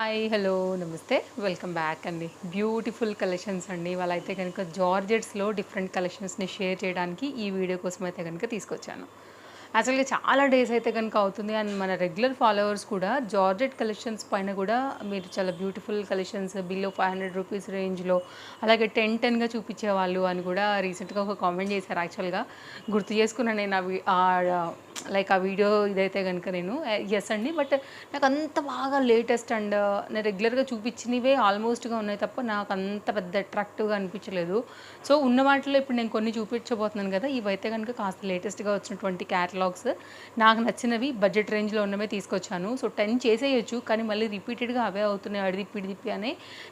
Hi hello నమస్తే welcome back అండి. Beautiful collections అండి. వాళ్ళైతే కనుక జార్జెట్స్లో డిఫరెంట్ కలెక్షన్స్ని షేర్ చేయడానికి ఈ వీడియో కోసం అయితే కనుక తీసుకొచ్చాను. యాక్చువల్గా చాలా డేస్ అయితే కనుక అవుతుంది అండ్ మన రెగ్యులర్ ఫాలోవర్స్ కూడా జార్జెట్ కలెక్షన్స్ పైన కూడా మీరు చాలా బ్యూటిఫుల్ కలెక్షన్స్ బిలో ₹500 రేంజ్లో అలాగే 10-10గా చూపించేవాళ్ళు అని కూడా రీసెంట్గా ఒక కామెంట్ చేశారు. యాక్చువల్గా గుర్తు చేసుకున్నాను నేను ఆ వీడియో ఇదైతే కనుక నేను ఎస్ అండి. బట్ నాకు అంత బాగా లేటెస్ట్ అండ్ నేను రెగ్యులర్గా చూపించినవే ఆల్మోస్ట్గా ఉన్నాయి తప్ప నాకు అంత పెద్ద అట్రాక్టివ్గా అనిపించలేదు. సో ఉన్న వాటిలో ఇప్పుడు నేను కొన్ని చూపించబోతున్నాను కదా, ఇవైతే కనుక కాస్త లేటెస్ట్గా వచ్చినటువంటి క్యాటలాగ్స్ నాకు నచ్చినవి బడ్జెట్ రేంజ్లో ఉన్నవే తీసుకొచ్చాను. సో 10 చేసేయచ్చు, కానీ మళ్ళీ రిపీటెడ్గా అవే అవుతున్నాయి అడిదిప్పి అని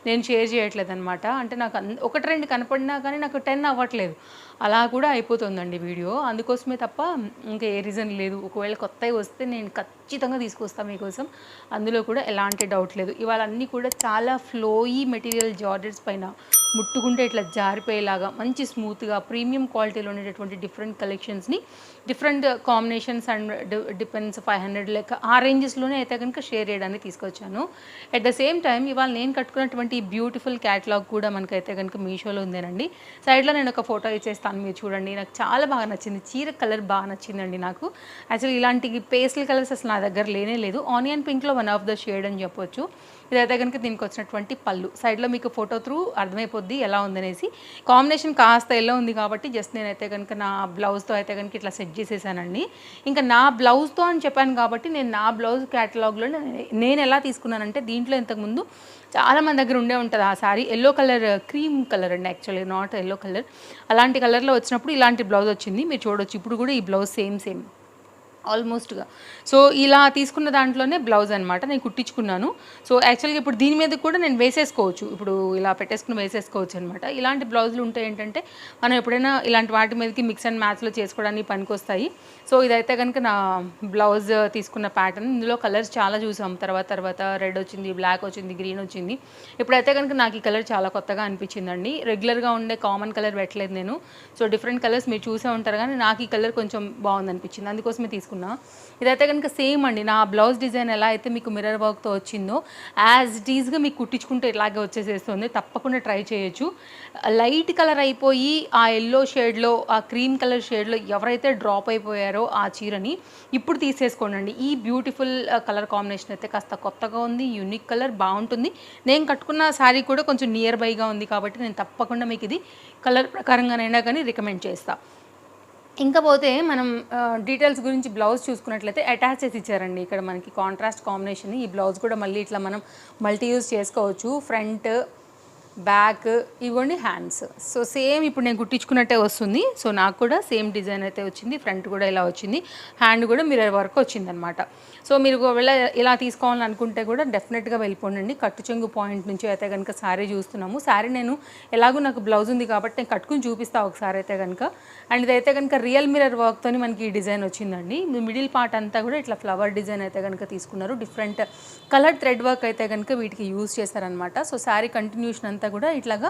నేను షేర్ చేయట్లేదు అనమాట. అంటే నాకు ఒకటి రెండు కనపడినా కానీ నాకు 10 అవ్వట్లేదు, అలా కూడా అయిపోతుందండి వీడియో. అందుకోసమే తప్ప ఇంకా ఏ రీజన్ లేదు. ఒకవేళ కొత్తవి వస్తే నేను ఖచ్చితంగా తీసుకొస్తాను మీకోసం, అందులో కూడా ఎలాంటి డౌట్ లేదు. ఇవాళ అన్నీ కూడా చాలా ఫ్లోయీ మెటీరియల్ జార్జెట్స్ పైన ముట్టుకుంటే ఇట్లా జారిపోయేలాగా మంచి స్మూత్గా ప్రీమియం క్వాలిటీలో ఉండేటటువంటి డిఫరెంట్ కలెక్షన్స్ని డిఫరెంట్ కాంబినేషన్స్ అండ్ డిపెండ్స్ 500 లెక్క ఆ రేంజెస్లోనే అయితే కనుక షేర్ చేయడానికి తీసుకొచ్చాను. అట్ ద సేమ్ టైం ఇవాళ నేను కట్టుకున్నటువంటి బ్యూటిఫుల్ క్యాటలాగ్ కూడా మనకైతే కనుక మీషోలో ఉందేనండి. సైడ్లో నేను ఒక ఫోటో ఇచ్చేస్తాను, మీరు చూడండి. నాకు చాలా బాగా నచ్చింది, చీర కలర్ బాగా నచ్చిందండి నాకు. యాక్చువల్లీ ఇలాంటి పేస్టల్ కలర్స్ అసలు నా దగ్గర లేనే లేదు. ఆనియన్ పింక్లో వన్ ఆఫ్ ద షేడ్ అని చెప్పొచ్చు. ఇదైతే కనుక దీనికి వచ్చినటువంటి పళ్ళు. సైడ్లో మీకు ఫోటో త్రూ అర్థమైపోద్ది ఎలా ఉందనేసి. కాంబినేషన్ కాస్త ఎలా ఉంది కాబట్టి జస్ట్ నేనైతే కనుక నా బ్లౌజ్తో అయితే కనుక ఇట్లా సెట్ చేసేసానండి. ఇంకా నా బ్లౌజ్తో అని చెప్పాను కాబట్టి నేను నా బ్లౌజ్ క్యాటలాగ్లో నేను ఎలా తీసుకున్నానంటే, దీంట్లో ఇంతకుముందు చాలామంది దగ్గర ఉండే ఉంటుంది ఆ sari. Yellow colour, cream colour అండి, యాక్చువల్లీ నాట్ ఎల్లో కలర్. అలాంటి కలర్లో వచ్చినప్పుడు ఇలాంటి బ్లౌజ్ వచ్చింది, మీరు చూడొచ్చు. ఇప్పుడు కూడా ఈ బ్లౌజ్ సేమ్ ఆల్మోస్ట్గా. సో ఇలా తీసుకున్న దాంట్లోనే బ్లౌజ్ అనమాట నేను కుట్టించుకున్నాను. సో యాక్చువల్గా ఇప్పుడు దీని మీద కూడా నేను వేసేసుకోవచ్చు, ఇప్పుడు ఇలా పెట్టేసుకుని వేసేసుకోవచ్చు అనమాట. ఇలాంటి బ్లౌజులు ఉంటే ఏంటంటే మనం ఎప్పుడైనా ఇలాంటి వాటి మీదకి మిక్స్ అండ్ మ్యాచ్లో చేసుకోవడానికి పనికొస్తాయి. సో ఇదైతే కనుక నా బ్లౌజ్ తీసుకున్న ప్యాటర్న్. ఇందులో కలర్స్ చాలా చూసాం, తర్వాత రెడ్ వచ్చింది, బ్లాక్ వచ్చింది, గ్రీన్ వచ్చింది. ఇప్పుడైతే కనుక నాకు ఈ కలర్ చాలా కొత్తగా అనిపించిందండి. రెగ్యులర్గా ఉండే కామన్ కలర్ పెట్టలేదు నేను. సో డిఫరెంట్ కలర్స్ మీరు చూసే ఉంటారు, కానీ నాకు ఈ కలర్ కొంచెం బాగుంది అనిపించింది, అందుకోసమే తీసుకున్నాను. ఇదైతే కనుక సేమ్ అండి, నా బ్లౌజ్ డిజైన్ ఎలా అయితే మీకు మిర్రర్ వర్క్తో వచ్చిందో యాజ్ ఇట్ ఈజ్గా మీకు కుట్టించుకుంటే ఇలాగే వచ్చేసేస్తుంది. తప్పకుండా ట్రై చేయొచ్చు. లైట్ కలర్ అయిపోయి ఆ ఎల్లో షేడ్లో, ఆ క్రీమ్ కలర్ షేడ్లో ఎవరైతే డ్రాప్ అయిపోయారో ఆ చీరని ఇప్పుడు తీసేసుకోండి. ఈ బ్యూటిఫుల్ కలర్ కాంబినేషన్ అయితే కాస్త కొత్తగా ఉంది, యూనిక్ కలర్, బాగుంటుంది. నేను కట్టుకున్న శారీ కూడా కొంచెం నియర్ బైగా ఉంది కాబట్టి నేను తప్పకుండా మీకు ఇది కలర్ ప్రకారంగానైనా కానీ రికమెండ్ చేస్తాను. ఇంకా పోతే మనం డీటెయిల్స్ గురించి బ్లౌజ్ చూసుకున్నట్లయితే అటాచ్ చేసి ఇచ్చారండి ఇక్కడ మనకి కాంట్రాస్ట్ కాంబినేషన్. ఈ బ్లౌజ్ కూడా మళ్ళీ ఇట్లా మనం మల్టీ యూజ్ చేసుకోవచ్చు. ఫ్రంట్, బ్యాక్, ఇవ్వండి హ్యాండ్స్. సో సేమ్ ఇప్పుడు నేను కుట్టించుకున్నట్టే వస్తుంది. సో నాకు కూడా సేమ్ డిజైన్ అయితే వచ్చింది. ఫ్రంట్ కూడా ఇలా వచ్చింది, హ్యాండ్ కూడా మిర్రర్ వర్క్ వచ్చిందనమాట. సో మీరు ఒకవేళ ఇలా తీసుకోవాలని అనుకుంటే కూడా డెఫినెట్గా వెళ్ళిపోండి. కట్టు చెంగు పాయింట్ నుంచి అయితే కనుక శారీ చూస్తున్నాము. శారీ నేను ఎలాగో నాకు బ్లౌజ్ ఉంది కాబట్టి నేను కట్టుకుని చూపిస్తాను ఒకసారి అయితే కనుక. అండ్ ఇదైతే కనుక రియల్ మిర్రర్ వర్క్తో మనకి ఈ డిజైన్ వచ్చిందండి. మిడిల్ పార్ట్ అంతా కూడా ఇట్లా ఫ్లవర్ డిజైన్ అయితే కనుక తీసుకున్నారు. డిఫరెంట్ కలర్ థ్రెడ్ వర్క్ అయితే కనుక వీటికి యూజ్ చేశారనమాట. సో శారీ కంటిన్యూషన్ అంతా కూడా ఇట్లాగా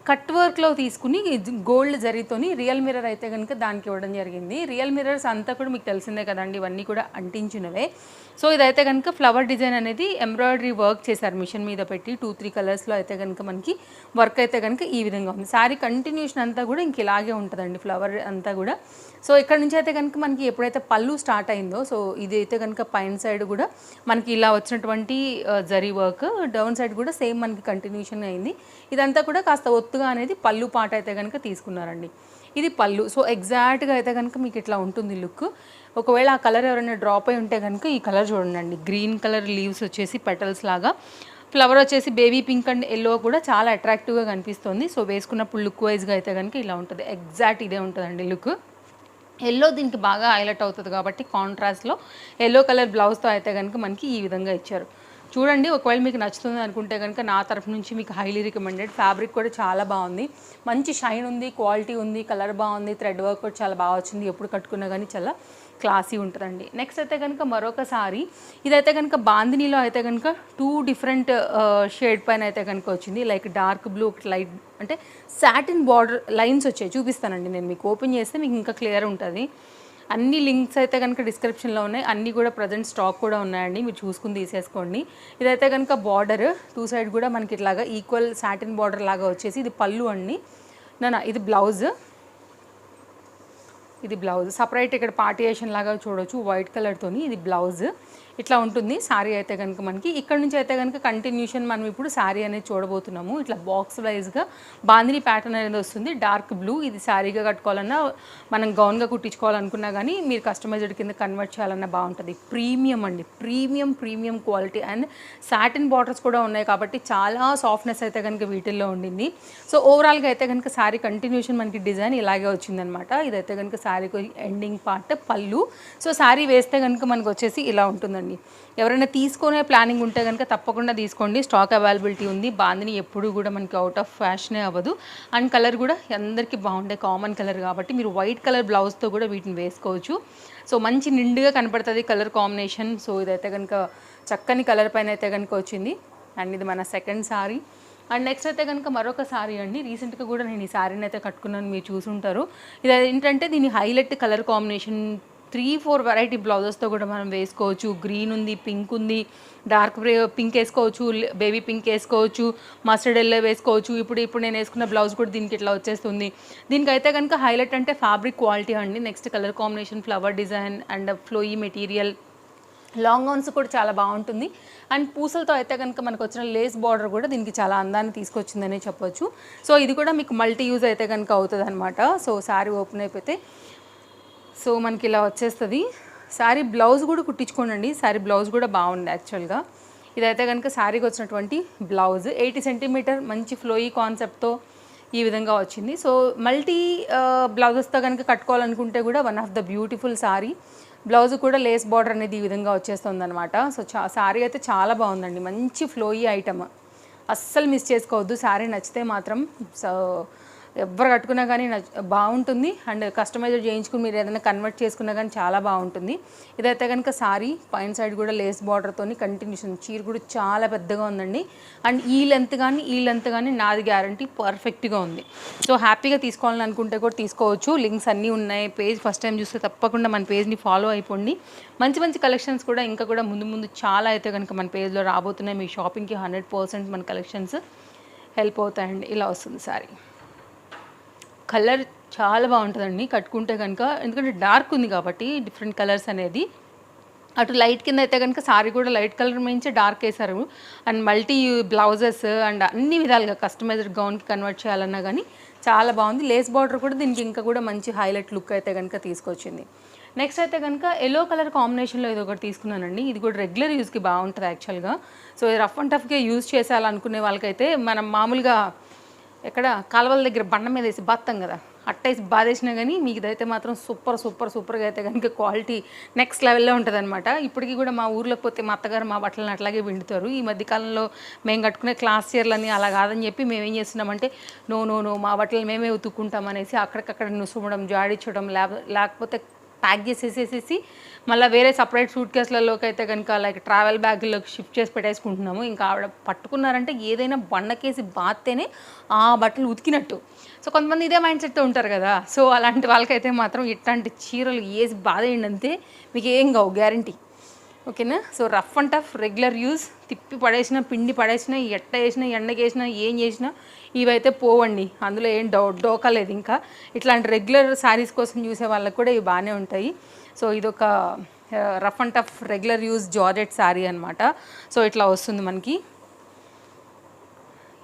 కట్ వర్క్లో తీసుకుని గోల్డ్ జరీతోని రియల్ మిర్రర్ అయితే కనుక దానికి ఇవ్వడం జరిగింది. రియల్ మిర్రర్స్ అంతా కూడా మీకు తెలిసిందే కదండి, ఇవన్నీ కూడా అంటించినవే. సో ఇదైతే కనుక ఫ్లవర్ డిజైన్ అనేది ఎంబ్రాయిడరీ వర్క్ చేశారు మిషన్ మీద పెట్టి 2-3 కలర్స్లో అయితే కనుక మనకి వర్క్ అయితే కనుక ఈ విధంగా ఉంది. శారీ కంటిన్యూషన్ అంతా కూడా ఇంక ఇలాగే ఉంటుందండి, ఫ్లవర్ అంతా కూడా. సో ఇక్కడ నుంచి అయితే కనుక మనకి ఎప్పుడైతే పళ్ళు స్టార్ట్ అయిందో, సో ఇది అయితే కనుక పైన సైడ్ కూడా మనకి ఇలా వచ్చినటువంటి జరీ వర్క్, డౌన్ సైడ్ కూడా సేమ్ మనకి కంటిన్యూషన్ అయింది. ఇదంతా కూడా కాస్త ఒత్తుగా అనేది పళ్ళు పాట అయితే కనుక తీసుకున్నారండి. ఇది పళ్ళు. సో ఎగ్జాక్ట్గా అయితే కనుక మీకు ఇట్లా ఉంటుంది లుక్. ఒకవేళ ఆ కలర్ ఎవరైనా డ్రాప్ అయి ఉంటే కనుక ఈ కలర్ చూడండి, గ్రీన్ కలర్ లీవ్స్ వచ్చేసి పెటల్స్ లాగా, ఫ్లవర్ వచ్చేసి బేబీ పింక్ అండ్ ఎల్లో కూడా చాలా అట్రాక్టివ్గా కనిపిస్తుంది. సో వేసుకున్నప్పుడు లుక్ వైజ్గా అయితే కనుక ఇలా ఉంటుంది, ఎగ్జాక్ట్ ఇదే ఉంటుందండి లుక్. ఎల్లో దీనికి బాగా హైలైట్ అవుతుంది కాబట్టి కాంట్రాస్ట్లో ఎల్లో కలర్ బ్లౌజ్తో అయితే కనుక మనకి ఈ విధంగా ఇచ్చారు. చూడండి, ఒకవేళ మీకు నచ్చుతుంది అనుకుంటే కనుక నా తరఫు నుంచి మీకు హైలీ రికమెండెడ్. ఫ్యాబ్రిక్ కూడా చాలా బాగుంది, మంచి షైన్ ఉంది, క్వాలిటీ ఉంది, కలర్ బాగుంది, థ్రెడ్ వర్క్ కూడా చాలా బాగా వచ్చింది. ఎప్పుడు కట్టుకున్నా కానీ చాలా క్లాసీ ఉంటుందండి. నెక్స్ట్ అయితే కనుక మరొక సారీ. ఇదైతే కనుక బాందినీలో అయితే కనుక 2 డిఫరెంట్ షేడ్ పైన అయితే కనుక వచ్చింది. లైక్ డార్క్ బ్లూ, ఒకటి లైట్ అంటే సాటిన్ బార్డర్ లైన్స్ వచ్చాయి. చూపిస్తానండి నేను మీకు, ఓపెన్ చేస్తే మీకు ఇంకా క్లియర్ ఉంటుంది. అన్ని లింక్స్ అయితే కనుక డిస్క్రిప్షన్లో ఉన్నాయి, అన్నీ కూడా ప్రజెంట్ స్టాక్ కూడా ఉన్నాయండి, మీరు చూసుకుని తీసేసుకోండి. ఇదైతే కనుక బార్డర్ 2 సైడ్ కూడా మనకి ఇట్లాగా ఈక్వల్ సాటిన్ బార్డర్ లాగా వచ్చేసి ఇది పళ్ళు అండి. ఇది బ్లౌజ్. ఇది బ్లౌజ్ సపరేట్ ఇక్కడ పార్టియేషన్ లాగా చూడొచ్చు వైట్ కలర్తోని. ఇది బ్లౌజ్ ఇట్లా ఉంటుంది. శారీ అయితే కనుక మనకి ఇక్కడ నుంచి అయితే కనుక కంటిన్యూషన్ మనం ఇప్పుడు శారీ అనేది చూడబోతున్నాము. ఇట్లా బాక్స్ వైజ్గా బాందిని ప్యాటర్న్ అనేది వస్తుంది, డార్క్ బ్లూ. ఇది శారీగా కట్టుకోవాలన్నా మనం గౌన్గా కుట్టించుకోవాలనుకున్నా కానీ మీరు కస్టమైజ్డ్ కింద కన్వర్ట్ చేయాలన్నా బాగుంటుంది. ప్రీమియం అండి, premium quality and satin borders కూడా ఉన్నాయి కాబట్టి చాలా సాఫ్ట్నెస్ అయితే కనుక వీటిల్లో ఉండింది. సో ఓవరాల్గా అయితే కనుక శారీ కంటిన్యూషన్ మనకి డిజైన్ ఇలాగే వచ్చిందనమాట. ఇదైతే కనుక శారీకి ఎండింగ్ పార్ట్ పళ్ళు. సో శారీ వేస్తే కనుక మనకు వచ్చేసి ఇలా ఉంటుందండి. ఎవరైనా తీసుకునే ప్లానింగ్ ఉంటే కనుక తప్పకుండా తీసుకోండి, స్టాక్ అవైలబిలిటీ ఉంది. బాందిని ఎప్పుడు కూడా మనకి అవుట్ ఆఫ్ ఫ్యాషనే అవ్వదు. అండ్ కలర్ కూడా అందరికీ బాగుండే కామన్ కలర్ కాబట్టి మీరు వైట్ కలర్ బ్లౌజ్తో కూడా వీటిని వేసుకోవచ్చు. సో మంచి నిండుగా కనపడుతుంది కలర్ కాంబినేషన్. సో ఇదైతే కనుక చక్కని కలర్ పైన అయితే కనుక వచ్చింది. అండ్ ఇది మన సెకండ్ సారీ. అండ్ నెక్స్ట్ అయితే కనుక మరొక సారీ అండి. రీసెంట్గా కూడా నేను ఈ సారీని అయితే కట్టుకున్నాను, మీరు చూసుంటారు. ఇది ఏంటంటే దీని హైలైట్ కలర్ కాంబినేషన్ 3-4 వెరైటీ బ్లౌజెస్తో కూడా మనం వేసుకోవచ్చు. గ్రీన్ ఉంది, పింక్ ఉంది, డార్క్ పింక్ వేసుకోవచ్చు, బేబీ పింక్ వేసుకోవచ్చు, మస్టర్డ్ ఎల్లో వేసుకోవచ్చు. ఇప్పుడు నేను వేసుకున్న బ్లౌజ్ కూడా దీనికి ఇట్లా వచ్చేస్తుంది. దీనికైతే కనుక హైలైట్ అంటే ఫ్యాబ్రిక్ క్వాలిటీ అండి. Next colour combination, flower design and flowy material. Long gowns కూడా చాలా బాగుంటుంది. అండ్ పూసలతో అయితే కనుక మనకు వచ్చిన లేస్ బార్డర్ కూడా దీనికి చాలా అందాన్ని తీసుకొచ్చిందనే చెప్పొచ్చు. సో ఇది కూడా మీకు మల్టీ యూజ్ అయితే కనుక అవుతుంది అనమాట. సో శారీ ఓపెన్ అయిపోతే సో మనకి ఇలా వచ్చేస్తుంది. శారీ బ్లౌజ్ కూడా కుట్టించుకోండి, శారీ బ్లౌజ్ కూడా బాగుంది యాక్చువల్గా. ఇదైతే కనుక శారీకి వచ్చినటువంటి బ్లౌజ్ 80 సెంటీమీటర్ మంచి ఫ్లోయీ కాన్సెప్ట్తో ఈ విధంగా వచ్చింది. సో మల్టీ బ్లౌజెస్తో కనుక కట్టుకోవాలనుకుంటే కూడా one of the beautiful sari. Blouse కూడా లేస్ బార్డర్ అనేది ఈ విధంగా వచ్చేస్తుంది అనమాట. సో శారీ అయితే చాలా బాగుందండి, మంచి ఫ్లోయీ ఐటమ్, అస్సలు మిస్ చేసుకోవద్దు. శారీ నచ్చితే మాత్రం సో ఎవరు కట్టుకున్నా కానీ బాగుంటుంది. అండ్ కస్టమైజర్ చేయించుకుని మీరు ఏదైనా కన్వర్ట్ చేసుకున్నా కానీ చాలా బాగుంటుంది. ఇదైతే కనుక శారీ పైన సైడ్ కూడా లేస్ బార్డర్తో కంటిన్యూషన్. చీర కూడా చాలా పెద్దగా ఉందండి. అండ్ ఈ లెంత్ కానీ నాది గ్యారంటీ పర్ఫెక్ట్గా ఉంది. సో హ్యాపీగా తీసుకోవాలని అనుకుంటే కూడా తీసుకోవచ్చు. లింక్స్ అన్నీ ఉన్నాయి. పేజ్ ఫస్ట్ టైం చూస్తే తప్పకుండా మన పేజ్ని ఫాలో అయిపోండి. మంచి కలెక్షన్స్ కూడా ఇంకా కూడా ముందు చాలా అయితే కనుక మన పేజ్లో రాబోతున్నాయి. మీ షాపింగ్కి 100% మన కలెక్షన్స్ హెల్ప్ అవుతాయండి. ఇలా వస్తుంది శారీ. కలర్ చాలా బాగుంటుందండి కట్టుకుంటే కనుక, ఎందుకంటే డార్క్ ఉంది కాబట్టి డిఫరెంట్ కలర్స్ అనేది. అటు లైట్ కింద అయితే కనుక సారీ కూడా లైట్ కలర్ మించి డార్క్ వేశారు. అండ్ మల్టీ బ్లౌజెస్ అండ్ అన్ని విధాలుగా కస్టమైజ్డ్ గౌన్కి కన్వర్ట్ చేయాలన్నా కానీ చాలా బాగుంది. లేస్ బార్డర్ కూడా దీనికి ఇంకా కూడా మంచి హైలైట్ లుక్ అయితే కనుక తీసుకొచ్చింది. నెక్స్ట్ అయితే కనుక ఎల్లో కలర్ కాంబినేషన్లో ఇది ఒకటి తీసుకున్నానండి. ఇది కూడా రెగ్యులర్ యూస్కి బాగుంటుంది యాక్చువల్గా. సో రఫ్ అండ్ టఫ్గా యూజ్ చేసేయాలనుకునే వాళ్ళకైతే మనం మామూలుగా ఎక్కడ కాలువల దగ్గర బండ మీద వేసి బాత్తాం కదా, అట్టేసి బాధేసినా కానీ మీకు ఇదైతే మాత్రం సూపర్గా అయితే కనుక క్వాలిటీ నెక్స్ట్ లెవెల్లో ఉంటుంది అనమాట. ఇప్పటికీ కూడా మా ఊర్లోకి పోతే మా అత్తగారు మా బట్టలను అట్లాగే విండుతారు. ఈ మధ్యకాలంలో మేము కట్టుకునే క్లాస్ చీరలని అలా కాదని చెప్పి మేము ఏం చేస్తున్నామంటే నో మా బట్టలు మేమే ఉతుక్కుంటాం అనేసి అక్కడికక్కడ నుసుమడం, జాడించడం, లేకపోతే ప్యాక్ చేసేసేసి మళ్ళీ వేరే సపరేట్ సూట్ కేసులలోకి అయితే కనుక లైక్ ట్రావెల్ బ్యాగ్లోకి షిఫ్ట్ చేసి పెట్టేసుకుంటున్నాము. ఇంకా ఆవిడ పట్టుకున్నారంటే ఏదైనా బండకేసి బాత్తేనే ఆ బట్టలు ఉతికినట్టు. సో కొంతమంది ఇదే మైండ్ సెట్తో ఉంటారు కదా. సో అలాంటి వాళ్ళకైతే మాత్రం ఇట్లాంటి చీరలు వేసి బాధేయండి అంతే, మీకు ఏం కావు గ్యారంటీ. ఓకేనా. So rough and tough regular use, తిప్పి పడేసినా పిండి పడేసినా ఎట్ట వేసినా ఎండకేసినా ఏం చేసినా ఇవైతే పోవండి, అందులో ఏం డోకా లేదు. ఇంకా ఇట్లాంటి రెగ్యులర్ శారీస్ కోసం చూసే వాళ్ళకి కూడా ఇవి బాగానే ఉంటాయి. సో ఇదొక rough and tough regular use georgette sari అనమాట. సో ఇట్లా వస్తుంది మనకి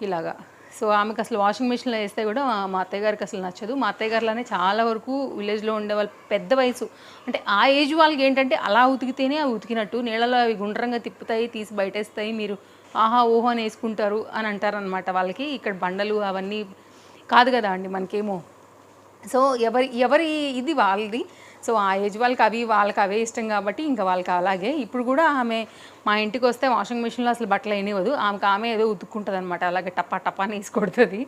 ఇలాగా. సో ఆమెకు అసలు వాషింగ్ మిషన్లో వేస్తే కూడా మా అత్తయ్య గారికి అసలు నచ్చదు. మా అత్తయ్య గారులోనే చాలా వరకు విలేజ్లో ఉండే వాళ్ళు పెద్ద వయసు అంటే ఆ ఏజ్ వాళ్ళకి ఏంటంటే అలా ఉతికితేనే అవి ఉతికినట్టు, నీళ్ళలో అవి గుండ్రంగా తిప్పుతాయి, తీసి బయటేస్తాయి, మీరు ఆహా ఓహో అని వేసుకుంటారు అని అంటారనమాట. వాళ్ళకి ఇక్కడ బండలు అవన్నీ కాదు కదా అండి మనకేమో. సో ఎవరి ఇది వాళ్ళది. సో ఆ ఏజ్ వాళ్ళకి వాళ్ళకి అవే ఇష్టం కాబట్టి ఇంకా వాళ్ళకి అలాగే. ఇప్పుడు కూడా ఆమె మా ఇంటికి వస్తే వాషింగ్ మిషన్లో అసలు బట్టలు వేయనివ్వదు, ఆమె ఏదో ఉతుక్కుంటుంది అనమాట, అలాగే టపా టపా అని వేసి కొడుతుంది.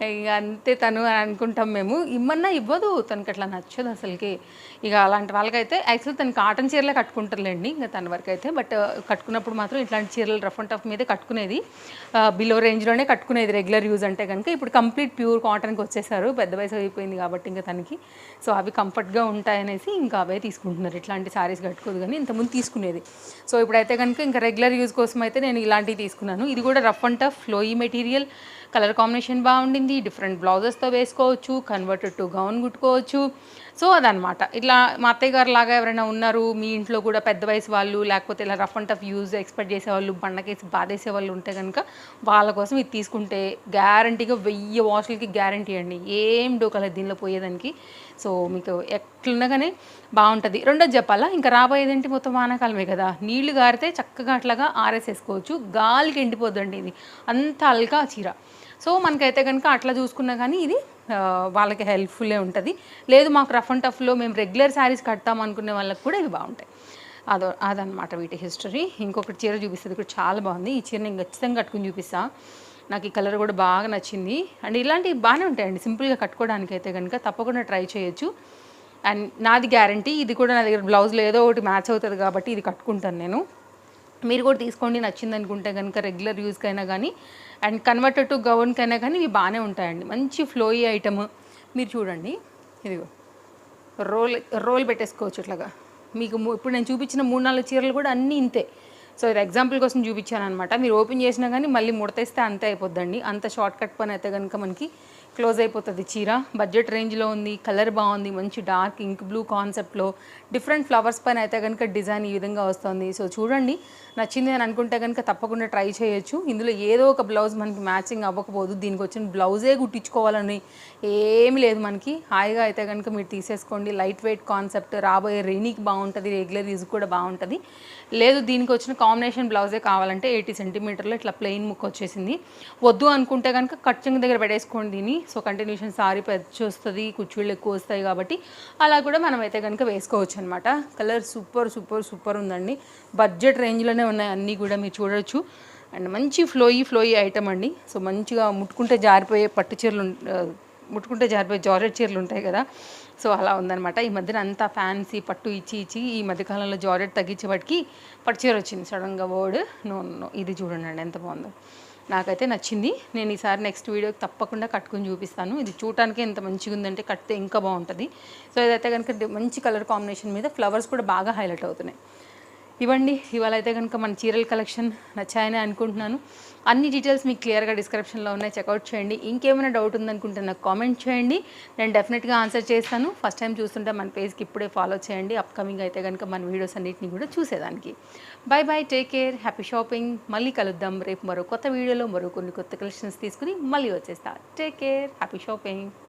ఇక అంతే తను అని అనుకుంటాం మేము. ఇమ్మన్నా ఇవ్వదు, తనకి అట్లా నచ్చదు అసలుకి. ఇక అలాంటి వాళ్ళకైతే యాక్చువల్లీ తను కాటన్ చీరలే కట్టుకుంటారులేండి ఇంకా తన వరకు అయితే. బట్ కట్టుకున్నప్పుడు మాత్రం ఇట్లాంటి చీరలు రఫ్ అండ్ టఫ్ మీదే కట్టుకునేది, బిలో రేంజ్లోనే కట్టుకునేది రెగ్యులర్ యూజ్ అంటే కనుక. ఇప్పుడు కంప్లీట్ ప్యూర్ కాటన్కి వచ్చేసారు, పెద్ద వయసు అయిపోయింది కాబట్టి ఇంకా తనకి. సో అవి కంఫర్ట్గా ఉంటాయనేసి ఇంకా అవే తీసుకుంటున్నారు, ఇట్లాంటి సారీస్ కట్టుకోదు కానీ ఇంతకుముందు తీసుకునేది. సో ఇప్పుడైతే కనుక ఇంకా రెగ్యులర్ యూజ్ కోసం అయితే నేను ఇలాంటివి తీసుకున్నాను. ఇది కూడా rough and tough flowy material, colour combination బాగుండింది, డిఫరెంట్ బ్లౌజెస్తో వేసుకోవచ్చు, కన్వర్టెడ్ టు గౌన్ కుట్టుకోవచ్చు. సో అదనమాట. ఇట్లా మా అత్తయ్య గారు లాగా ఎవరైనా ఉన్నారు మీ ఇంట్లో కూడా పెద్ద వయసు వాళ్ళు, లేకపోతే ఇలా rough and tough use expect చేసేవాళ్ళు, బండకేసి బాధేసే వాళ్ళు ఉంటే కనుక వాళ్ళ కోసం ఇది తీసుకుంటే గ్యారంటీగా 1000 వాషులకి గ్యారంటీ అండి, ఏం డోకలేదు దీనిలో పోయేదానికి. సో మీకు ఎట్లున్నా కానీ బాగుంటుంది. రెండోది చెప్పాలా, ఇంకా రాబోయేదేంటి మొత్తం వానాకాలమే కదా, నీళ్లు గారితే చక్కగా అట్లాగా ఆరేసేసుకోవచ్చు, గాలికి ఎండిపోద్దండి ఇది, అంత అల్కా చీర. సో మనకైతే కనుక అట్లా చూసుకున్నా కానీ ఇది వాళ్ళకి హెల్ప్ఫుల్లే ఉంటుంది. లేదు మాకు రఫ్ అండ్ టఫ్లో మేము రెగ్యులర్ శారీస్ కడతాం అనుకునే వాళ్ళకి కూడా ఇవి బాగుంటాయి. అదనమాట వీటి హిస్టరీ. ఇంకొకటి చీర చూపిస్తుంది కూడా చాలా బాగుంది, ఈ చీర నేను ఖచ్చితంగా కట్టుకుని చూపిస్తా. నాకు ఈ కలర్ కూడా బాగా నచ్చింది. అండ్ ఇలాంటివి బాగానే ఉంటాయండి సింపుల్గా కట్టుకోవడానికి అయితే కనుక, తప్పకుండా ట్రై చేయొచ్చు. అండ్ నాది గ్యారంటీ, ఇది కూడా నా దగ్గర బ్లౌజ్లో ఏదో ఒకటి మ్యాచ్ అవుతుంది కాబట్టి ఇది కట్టుకుంటాను నేను. మీరు కూడా తీసుకోండి, నచ్చింది అనుకుంటే కనుక రెగ్యులర్ యూస్కైనా కానీ అండ్ కన్వర్టెడ్ టు గౌన్కైనా కానీ ఇవి బాగానే ఉంటాయండి. మంచి ఫ్లోయీ ఐటమ్. మీరు చూడండి, ఇదిగో రోల్ పెట్టేసుకోవచ్చు ఇట్లాగా. మీకు ఇప్పుడు నేను చూపించిన 3-4 చీరలు కూడా అన్నీ ఇంతే. సో ఇది ఎగ్జాంపుల్ కోసం చూపించాను అనమాట. మీరు ఓపెన్ చేసినా కానీ మళ్ళీ ముడతేస్తే అంతే అయిపోద్దండి. అంత షార్ట్ కట్ పని అయితే కనుక మనకి క్లోజ్ అయిపోతుంది చీర. బడ్జెట్ రేంజ్లో ఉంది, కలర్ బాగుంది, మంచి డార్క్ ఇంక్ బ్లూ కాన్సెప్ట్లో డిఫరెంట్ ఫ్లవర్స్ పైన అయితే కనుక డిజైన్ ఈ విధంగా వస్తుంది. సో చూడండి, నచ్చింది అని అనుకుంటే కనుక తప్పకుండా ట్రై చేయొచ్చు. ఇందులో ఏదో ఒక బ్లౌజ్ మనకి మ్యాచింగ్ అవ్వకపోదు, దీనికి వచ్చిన బ్లౌజే కుట్టించుకోవాలని ఏమీ లేదు మనకి. హాయిగా అయితే కనుక మీరు తీసేసుకోండి. లైట్ వెయిట్ కాన్సెప్ట్, రాబోయే రైనీకి బాగుంటుంది, రెగ్యులర్ యూజ్ కూడా బాగుంటుంది. లేదు దీనికి వచ్చిన కాంబినేషన్ బ్లౌజే కావాలంటే 80 సెంటీమీటర్లో ఇట్లా ప్లెయిన్ ముక్క వచ్చేసింది. వద్దు అనుకుంటే కనుక కట్చింగ్ దగ్గర పెట్టేసుకోండి దీన్ని. సో కంటిన్యూషన్ సారీ పెద్ద వస్తుంది, కుచ్చుళ్ళు ఎక్కువ వస్తాయి కాబట్టి అలా కూడా మనం అయితే కనుక వేసుకోవచ్చు అనమాట. కలర్ సూపర్ సూపర్ సూపర్ ఉందండి. బడ్జెట్ రేంజ్లోనే ఉన్నాయి అన్నీ కూడా, మీరు చూడొచ్చు. అండ్ మంచి ఫ్లోయీ ఐటమ్ అండి. సో మంచిగా ముట్టుకుంటే జారిపోయే పట్టు చీరలు, ముట్టుకుంటే జారిపోయే జార్జెట్ చీరలు ఉంటాయి కదా, సో అలా ఉందనమాట. ఈ మధ్యన అంతా ఫ్యాన్సీ పట్టు ఇచ్చి ఈ మధ్యకాలంలో జార్జెట్ తగ్గించేవాటికి పట్టు చీర వచ్చింది సడన్గా వర్డ్. నో, ఇది చూడండి ఎంత బాగుందో, నాకైతే నచ్చింది. నేను ఈసారి నెక్స్ట్ వీడియోకి తప్పకుండా కట్టుకుని చూపిస్తాను. ఇది చూడటానికి ఎంత మంచిగా ఉందంటే కడితే ఇంకా బాగుంటుంది. సో ఇదైతే కనుక మంచి కలర్ కాంబినేషన్ మీద ఫ్లవర్స్ కూడా బాగా హైలైట్ అవుతున్నాయి. ఇవ్వండి, ఇవాళ అయితే కనుక మన చీరల కలెక్షన్ నచ్చాయని అనుకుంటున్నాను. అన్ని డీటెయిల్స్ మీకు క్లియర్గా డిస్క్రిప్షన్లో ఉన్నాయి, చెక్అవుట్ చేయండి. ఇంకేమైనా డౌట్ ఉందనుకుంటే నాకు కామెంట్ చేయండి, నేను డెఫినెట్గా ఆన్సర్ చేస్తాను. ఫస్ట్ టైం చూస్తుంటే మన పేజ్కి ఇప్పుడే ఫాలో చేయండి, అప్కమింగ్ అయితే కనుక మన వీడియోస్ అన్నింటినీ కూడా చూసేదానికి. By by, take care, happy shopping. మళ్ళీ కలుద్దాం రేపు మరో కొత్త వీడియోలో, మరో కొన్ని కొత్త కలెక్షన్స్ తీసుకుని మళ్ళీ వచ్చేస్తా. Take care, happy shopping.